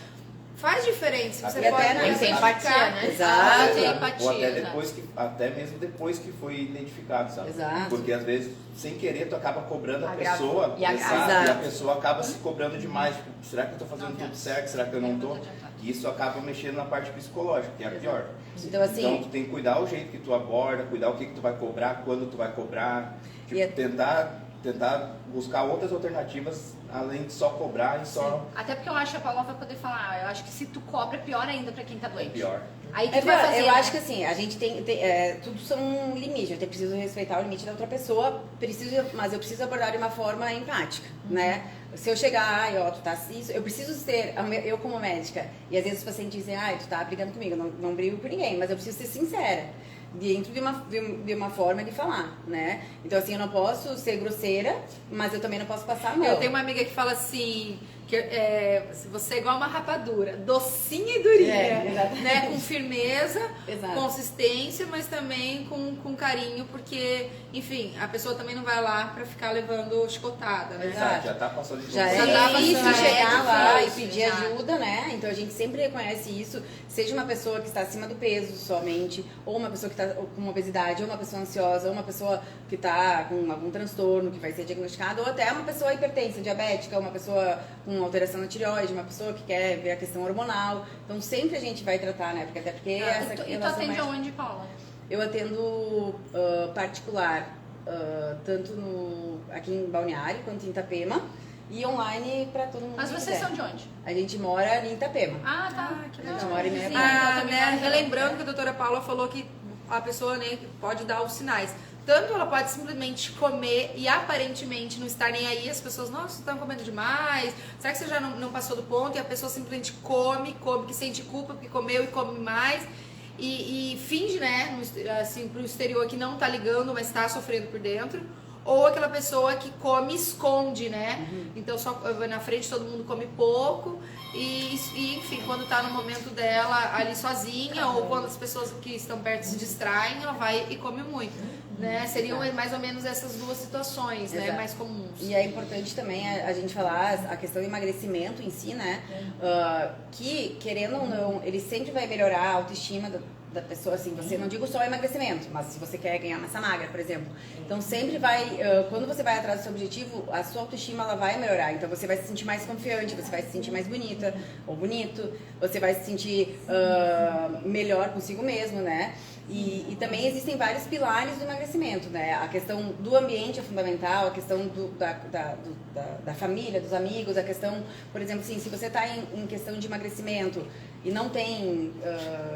faz diferença. Você Até pode na tem empatia, né? Exato. Tem Ou empatia. até mesmo depois que foi identificado, sabe? Exato. Porque às vezes, sem querer, tu acaba cobrando a Agrava. pessoa E agrava. exato, e a Exato. pessoa acaba se cobrando demais. Tipo, será que eu tô fazendo tudo certo? Será que eu não tô? E isso acaba mexendo na parte psicológica, que é a pior. Então, assim, Então tu tem que cuidar o jeito que tu aborda, cuidar o que tu vai cobrar, quando tu vai cobrar. Tipo, E é- tentar buscar outras alternativas além de só cobrar e só Até porque eu acho que a Paula vai poder falar, eu acho que se tu cobra é pior ainda pra quem tá doente. pior. Aí que É tu vai pior, fazer, eu né? acho que assim, a gente tudo são limites, eu preciso respeitar o limite da outra pessoa, mas eu preciso abordar de uma forma empática, né? Se eu chegar, tu tá isso, eu preciso ser, eu como médica, e às vezes os pacientes dizem, tu tá brigando comigo, eu não brigo por ninguém, mas eu preciso ser sincera, dentro de uma forma de falar, né? Então assim, eu não posso ser grosseira, mas eu também não posso passar a mão. Eu tenho uma amiga que fala assim, que você é igual uma rapadura, docinha e durinha, exatamente. né? Com firmeza, Exato. consistência, mas também com carinho, porque, enfim, a pessoa também não vai lá pra ficar levando chicotada, né? Exato. Já tá passando de Já Já é tá difícil passando, chegar lá e difícil, pedir exato. ajuda, né? Então a gente sempre reconhece isso, seja uma pessoa que está acima do peso somente, ou uma pessoa que está com uma obesidade, ou uma pessoa ansiosa, ou uma pessoa que está com algum transtorno que vai ser diagnosticado, ou até uma pessoa hipertensa, diabética, uma pessoa com alteração na tireoide, uma pessoa que quer ver a questão hormonal. Então sempre a gente vai tratar, né? Porque essa E tu relação atende médica- aonde, Paula? Eu atendo particular, tanto aqui em Balneário quanto em Itapema, e online para todo mundo. Mas que vocês quiser. são de onde? A gente mora em Itapema. Ah, tá. que A gente mora em meia Sim, praia. então Ah, também né, mora em relembrando que a doutora Paula falou que a pessoa, né, pode dar os sinais. Tanto ela pode simplesmente comer e aparentemente não estar nem aí, as pessoas, nossa, você tá comendo demais, será que você já não passou do ponto? E a pessoa simplesmente come, que sente culpa porque comeu e come mais. E finge, né, assim, pro exterior que não tá ligando, mas tá sofrendo por dentro. Ou aquela pessoa que come e esconde, né? Então só na frente todo mundo come pouco e enfim, quando tá no momento dela ali sozinha ou quando as pessoas que estão perto se distraem, ela vai e come muito, né? Seriam mais ou menos essas duas situações, né? Exato. Mais comuns. E é importante também a gente falar a questão do emagrecimento em si, né? Que, querendo ou não, ele sempre vai melhorar a autoestima da pessoa, assim, você não digo só emagrecimento, mas se você quer ganhar massa magra, por exemplo. Então sempre vai, quando você vai atrás do seu objetivo, a sua autoestima ela vai melhorar. Então você vai se sentir mais confiante, você vai se sentir mais bonita ou bonito, você vai se sentir melhor consigo mesmo, né? E também existem vários pilares do emagrecimento, né? A questão do ambiente é fundamental, a questão da família, dos amigos, a questão, por exemplo, assim, se você está em questão de emagrecimento e não tem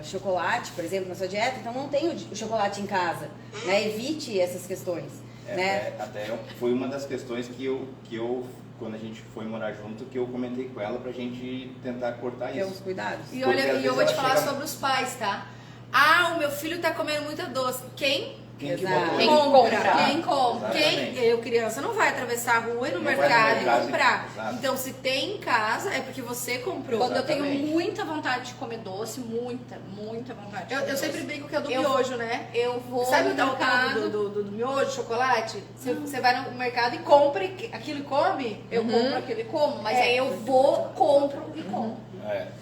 chocolate, por exemplo, na sua dieta, então não tem o chocolate em casa, né? Evite essas questões, né? Até foi uma das questões que eu quando a gente foi morar junto, que eu comentei com ela pra gente tentar cortar Ter isso. uns cuidados. E Porque, olha, às e eu vezes, vou te ela falar chega- sobre os pais, tá? Ah, o meu filho tá comendo muita doce. Quem Quem que Exato. botou Quem isso? compra. Quem compra? Exatamente. Quem? Eu, criança, não vai atravessar a rua e no Não vai no mercado e mercado, comprar. exato. Então, se tem em casa, é porque você comprou. Quando eu tenho Exatamente. muita vontade de comer doce, muita vontade de comer Eu doce. sempre brinco que é do Eu- miojo, né? Eu vou Sabe no o tal mercado, do miojo, chocolate? Você vai no mercado e compra aquilo e come? eu compro aquilo e como, mas É. aí eu vou, compro e como.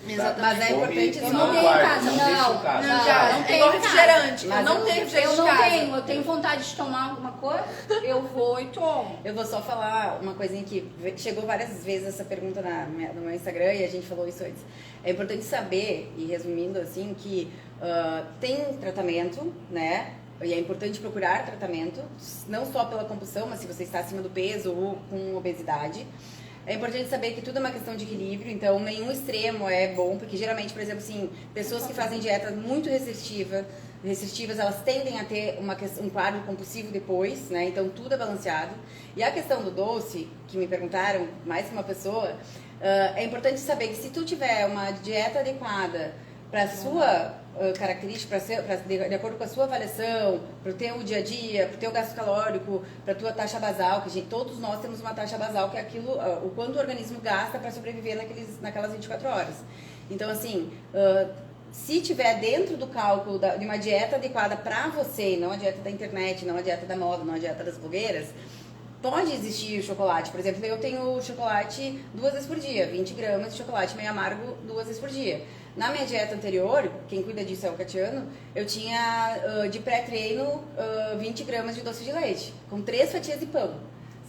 Exatamente. Mas é Come importante no eu não tenho quarto, em casa, não deixa não. em casa. Não, Já, não não tem tenho igual em casa. refrigerante. Mas Eu não eu- tenho refrigerante Eu em não casa. tenho, eu tenho vontade de tomar alguma coisa, eu vou e tomo. Eu vou só falar uma coisinha que chegou várias vezes essa pergunta no meu Instagram e a gente falou isso antes. É importante saber, e resumindo assim, que tem tratamento, né? E é importante procurar tratamento, não só pela compulsão, mas se você está acima do peso ou com obesidade. É importante saber que tudo é uma questão de equilíbrio, então nenhum extremo é bom, porque geralmente, por exemplo, assim, pessoas que fazem dieta muito restritivas, elas tendem a ter um quadro compulsivo depois, né? Então tudo é balanceado. E a questão do doce, que me perguntaram, mais que uma pessoa, é importante saber que se tu tiver uma dieta adequada para a sua característica, de acordo com a sua avaliação, para o teu dia a dia, para o teu gasto calórico, para a tua taxa basal, que todos nós temos uma taxa basal, que é aquilo, o quanto o organismo gasta para sobreviver naquelas 24 horas. Então, assim, se tiver dentro do cálculo de uma dieta adequada para você, não a dieta da internet, não a dieta da moda, não a dieta das blogueiras, pode existir o chocolate. Por exemplo, eu tenho chocolate 2 vezes por dia, 20 gramas de chocolate meio amargo 2 vezes por dia. Na minha dieta anterior, quem cuida disso é o Catiano, eu tinha de pré-treino 20 gramas de doce de leite, com 3 fatias de pão,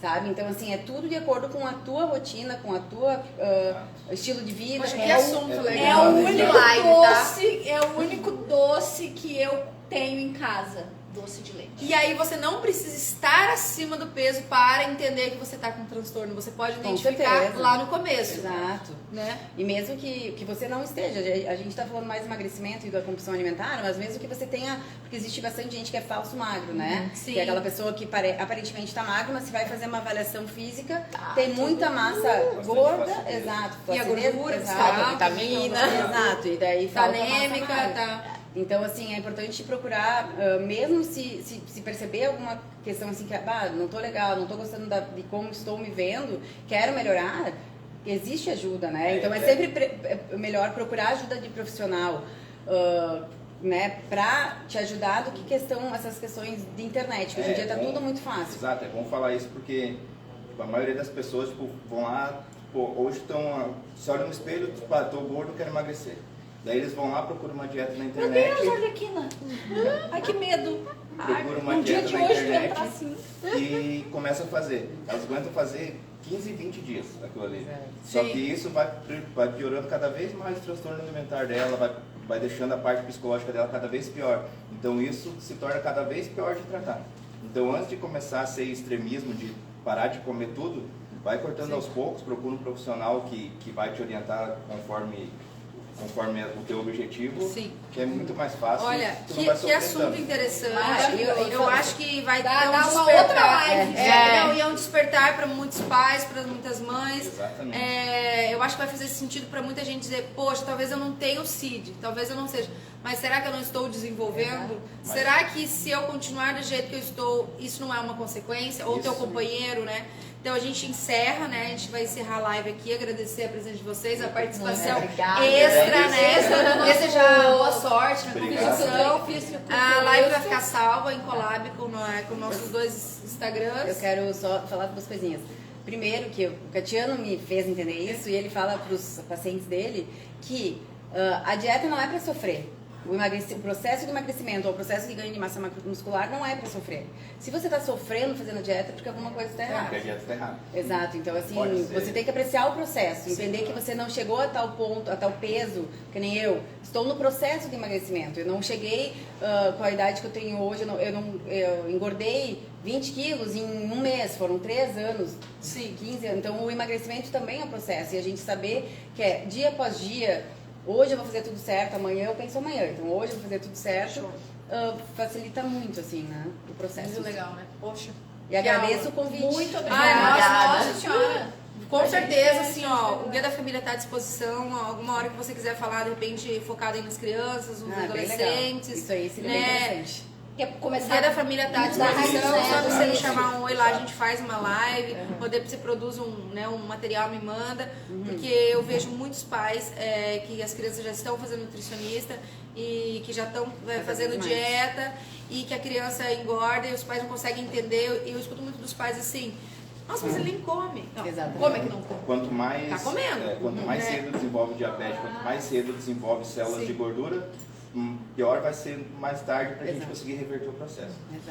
sabe? Então, assim, é tudo de acordo com a tua rotina, com a tua estilo de vida. Poxa, que assunto é legal. É o Legal, único live, tá? doce, é o único doce que eu tenho em casa, doce de leite. E aí você não precisa estar acima do peso para entender que você está com transtorno. Você pode Com identificar certeza. lá no começo. Exato. Né? E mesmo que você não esteja, a gente está falando mais do emagrecimento e da compulsão alimentar, mas mesmo que você tenha, porque existe bastante gente que é falso magro, né? Sim. Que é aquela pessoa que aparentemente está magra, mas se vai fazer uma avaliação física, tem muita massa gorda, flacidez. exato, E a flacidez, gordura, exato, falta vitamina. exato, e daí Tá falta massa anêmica, magra. tá. Então, assim, é importante procurar, mesmo se perceber alguma questão assim que, não tô legal, não tô gostando de como estou me vendo, quero melhorar, existe ajuda, né? Então, é sempre melhor procurar ajuda de profissional, né, pra te ajudar do que essas questões de internet, que hoje em dia tá bom. tudo muito fácil. Exato, é bom falar isso porque tipo, a maioria das pessoas tipo, vão lá, hoje estão, se olham no espelho, tipo, tô gordo, quero emagrecer. Daí eles vão lá, procuram uma dieta na Meu internet, Deus, olha aqui, Ana. Ai, que medo. procuram uma No dia dieta de na hoje, tu internet entrar assim. e começam a fazer. Elas aguentam fazer 15, 20 dias aquilo ali. Só Sim. que isso vai piorando cada vez mais o transtorno alimentar dela, vai deixando a parte psicológica dela cada vez pior. Então isso se torna cada vez pior de tratar. Então antes de começar a ser extremismo, de parar de comer tudo, vai cortando aos poucos, procura um profissional que vai te orientar conforme o teu objetivo, Sim. que é muito mais fácil. Olha, tu não vai que sofrer assunto tanto. interessante. Maravilhoso. Eu acho que vai Dá ter um uma despertar. outra live. Não, e é um despertar para muitos pais, para muitas mães. Exatamente. Eu acho que vai fazer sentido para muita gente dizer, poxa, talvez eu não tenha o CID, talvez eu não seja. Mas será que eu não estou desenvolvendo? Mas- Será que se eu continuar do jeito que eu estou, isso não é uma consequência? Ou o teu Isso. companheiro, né? Então a gente encerra, né? A gente vai encerrar a live aqui, agradecer a presença de vocês, a participação Obrigada. extra, né? Desejar boa sorte na Obrigado. competição. A live vai ficar salva em collab com nossos 2 Instagrams. Eu quero só falar 2 coisinhas. Primeiro, que o Catiano me fez entender isso, e ele fala para os pacientes dele que a dieta não é para sofrer. O processo de emagrecimento ou o processo de ganho de massa muscular não é para sofrer. Se você está sofrendo fazendo dieta, é porque alguma coisa está errada. Porque a dieta está errada. Exato, então assim, Pode ser. você tem que apreciar o processo, entender que você não chegou a tal ponto, a tal peso, que nem eu. Estou no processo de emagrecimento, eu não cheguei com a idade que eu tenho hoje, eu engordei 20 quilos em um mês, foram 3 anos, Sim. 15 anos. Então o emagrecimento também é um processo, e a gente saber que é dia após dia, hoje eu vou fazer tudo certo, amanhã eu penso amanhã, então hoje eu vou fazer tudo certo, facilita muito, assim, né, o processo. Muito legal, né? Poxa. E agradeço o convite. Muito obrigada. Ai, Nossa senhora. Com certeza, assim, ó, o Guia da Família está à disposição, alguma hora que você quiser falar, de repente, focado aí nas crianças, nos Bem legal. adolescentes. Isso aí seria bem né? interessante. Quer O começar Guia da Família está à da raiz, disposição, né? só você me Isso. chamar um oi lá, a gente faz uma live, poder você produz um material, me manda, porque eu vejo muitos pais que as crianças já estão fazendo nutricionista e que já estão fazendo mais. dieta e que a criança engorda e os pais não conseguem entender. E eu escuto muito dos pais assim, nossa, mas ele nem come. Não, Exatamente. como é que não come? Quanto mais, Tá comendo. quanto mais cedo desenvolve diabetes, quanto mais cedo desenvolve células Sim. de gordura, pior vai ser mais tarde para a gente Exato. conseguir reverter o processo. Exato.